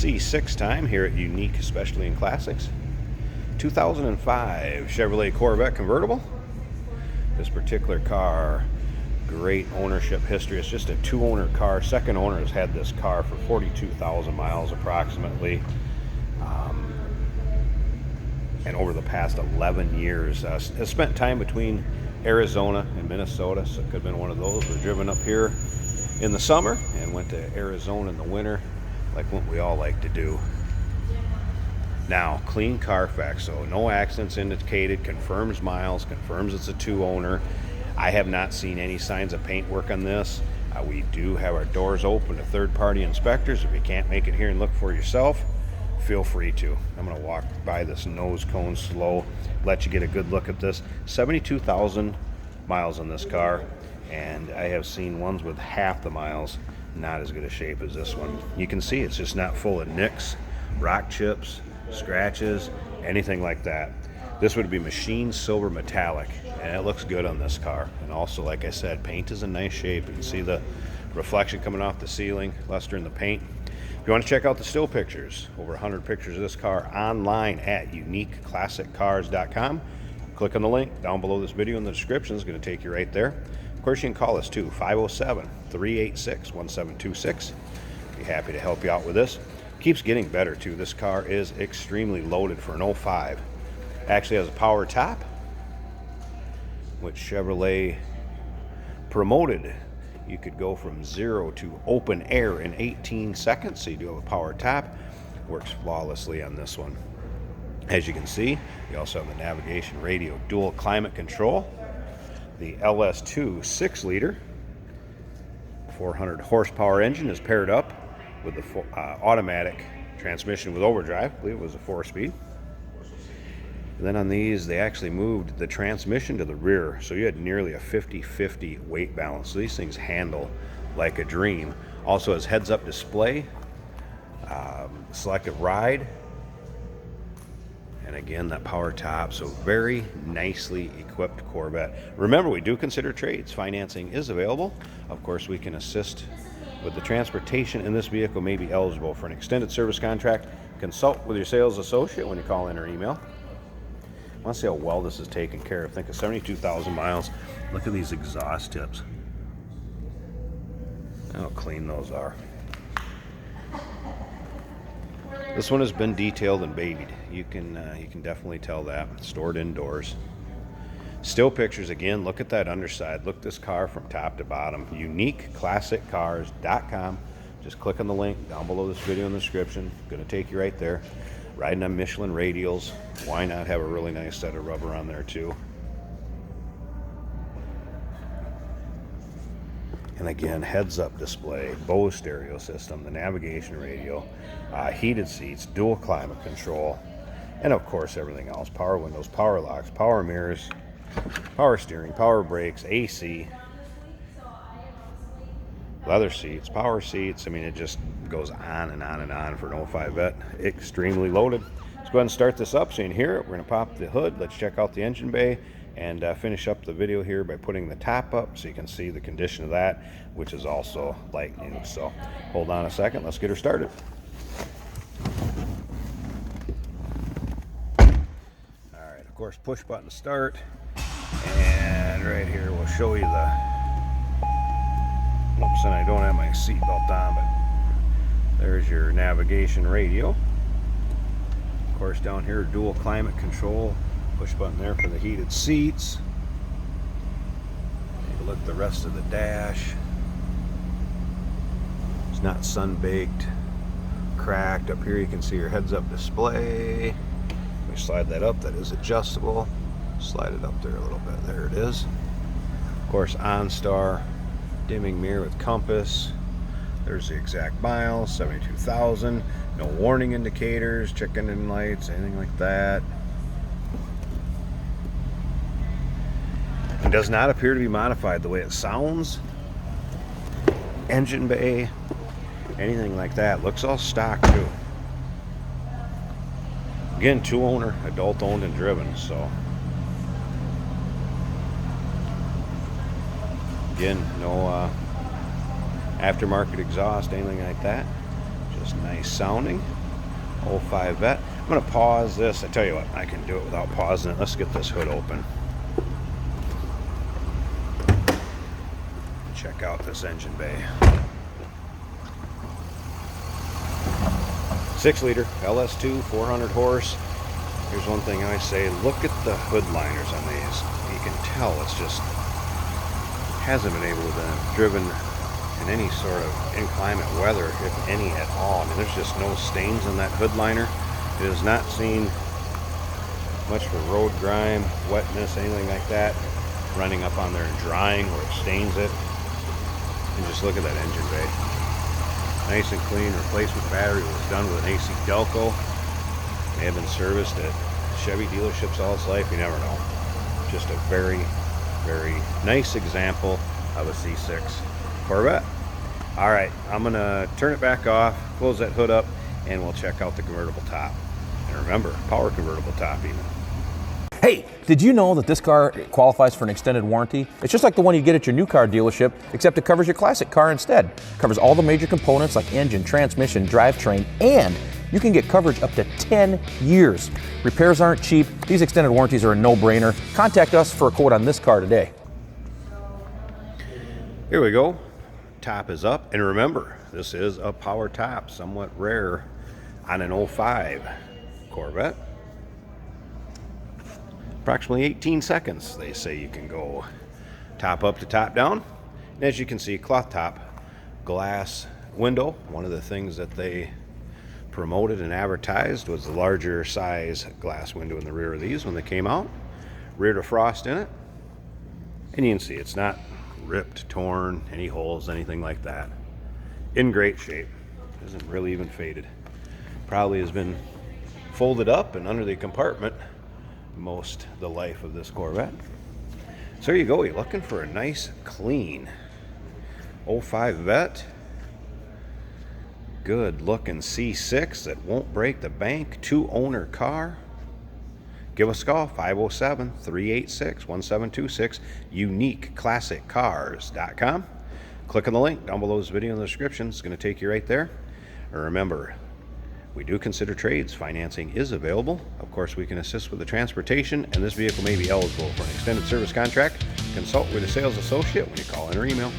C6 time here at Unique, especially in Classics. 2005 Chevrolet Corvette convertible. This particular car, great ownership history. It's just a two-owner car. Second owner has had this car for 42,000 miles approximately. And over the past 11 years, has spent time between Arizona and Minnesota, so it could have been one of those. We're driven up here in the summer and went to Arizona in the winter, like what we all like to do. Now, clean Carfax, so no accidents indicated, confirms miles, confirms it's a two-owner. I have not seen any signs of paint work on this. We do have our doors open to third-party inspectors. If you can't make it here and look for yourself, feel free to. I'm going to walk by this nose cone slow, let you get a good look at this. 72,000 miles on this car, and I have seen ones with half the miles, not as good a shape as this one. You can see it's just not full of nicks, rock chips, scratches, anything like that. This would be machined silver metallic, and it looks good on this car. And also, like I said, paint is in nice shape. You can see the reflection coming off the ceiling, luster in the paint. If you want to check out the still pictures, over 100 pictures of this car online at uniqueclassiccars.com. Click on the link down below this video in the description. It's going to take you right there. Of course, you can call us too, 507-386-1726. Be happy to help you out with this. Keeps getting better too. This car is extremely loaded for an 05. Actually has a power top, which Chevrolet promoted. You could go from 0 to open air in 18 seconds, so you do have a power top. Works flawlessly on this one. As you can see, you also have the navigation radio, dual climate control, the LS2 6-liter, 400 horsepower engine is paired up with the automatic transmission with overdrive. I believe it was a 4-speed. And then on these, they actually moved the transmission to the rear, so you had nearly a 50-50 weight balance. So these things handle like a dream. Also has heads-up display, selective ride, and again, that power top. So very nicely equipped Corvette. Remember, we do consider trades. Financing is available. Of course, we can assist with the transportation, and this vehicle may be eligible for an extended service contract. Consult with your sales associate when you call in or email. I want to see how well this is taken care of. Think of 72,000 miles. Look at these exhaust tips. How clean those are. This one has been detailed and babied. You can definitely tell that. Stored indoors. Still pictures again. Look at that underside. Look at this car from top to bottom. Uniqueclassiccars.com. Just click on the link down below this video in the description. Going to take you right there. Riding on Michelin radials. Why not have a really nice set of rubber on there too? And again, heads-up display, Bose stereo system, the navigation radio, heated seats, dual climate control, and of course everything else. Power windows, power locks, power mirrors, power steering, power brakes, AC, leather seats, power seats. I mean, it just goes on and on and on for an 05 Vet. Extremely loaded. Let's go ahead and start this up so you can hear it. We're going to pop the hood. Let's check out the engine bay and finish up the video here by putting the top up so you can see the condition of that, which is also like new. So hold on a second. Let's get her started. All right, of course, push button to start. And right here we'll show you the... Oops, and I don't have my seatbelt on, but there's your navigation radio. Of course, down here, dual climate control. Push button there for the heated seats. Take a look at the rest of the dash. It's not sun-baked, cracked. Up here you can see your heads-up display. We slide that up. That is adjustable. Slide it up there a little bit. There it is. Of course, OnStar. Dimming mirror with compass. There's the exact miles, 72,000. No warning indicators, check engine lights, anything like that. It does not appear to be modified the way it sounds. Engine bay, anything like that. Looks all stock too. Again, two-owner, adult owned and driven, so. Again, no aftermarket exhaust, anything like that. Just nice sounding. 05 Vet. I'm going to pause this. I tell you what, I can do it without pausing it. Let's get this hood open. Check out this engine bay. 6-liter LS2, 400 horse. Here's one thing I say, look at the hood liners on these. You can tell it's just hasn't been able to be driven in any sort of inclement weather, if any at all. I mean, there's just no stains in that hood liner. It has not seen much for road grime, wetness, anything like that running up on there and drying where it stains it. And just look at that engine bay. Nice and clean. Replacement battery was done with an AC Delco. May have been serviced at Chevy dealerships all its life. You never know. Just a very, very nice example of a C6 Corvette. All right, I'm going to turn it back off, close that hood up, and we'll check out the convertible top. And remember, power convertible top even. Hey, did you know that this car qualifies for an extended warranty? It's just like the one you get at your new car dealership, except it covers your classic car instead. It covers all the major components like engine, transmission, drivetrain, and you can get coverage up to 10 years. Repairs aren't cheap. These extended warranties are a no-brainer. Contact us for a quote on this car today. Here we go. Top is up. And remember, this is a power top, somewhat rare on an 05 Corvette. Approximately 18 seconds, they say you can go top up to top down. And as you can see, cloth top, glass window. One of the things that they promoted and advertised was the larger size glass window in the rear of these when they came out. Rear defrost in it. And you can see it's not ripped, torn, any holes, anything like that. In great shape. Isn't really even faded. Probably has been folded up and under the compartment most the life of this Corvette. So there you go. You're looking for a nice, clean 05 Vet. Good looking C6 that won't break the bank. 2-owner car. Give us a call, 507-386-1726, uniqueclassiccars.com. Click on the link down below this video in the description. It's going to take you right there. And remember, we do consider trades. Financing is available. Of course, we can assist with the transportation, and this vehicle may be eligible for an extended service contract. Consult with a sales associate when you call in or email.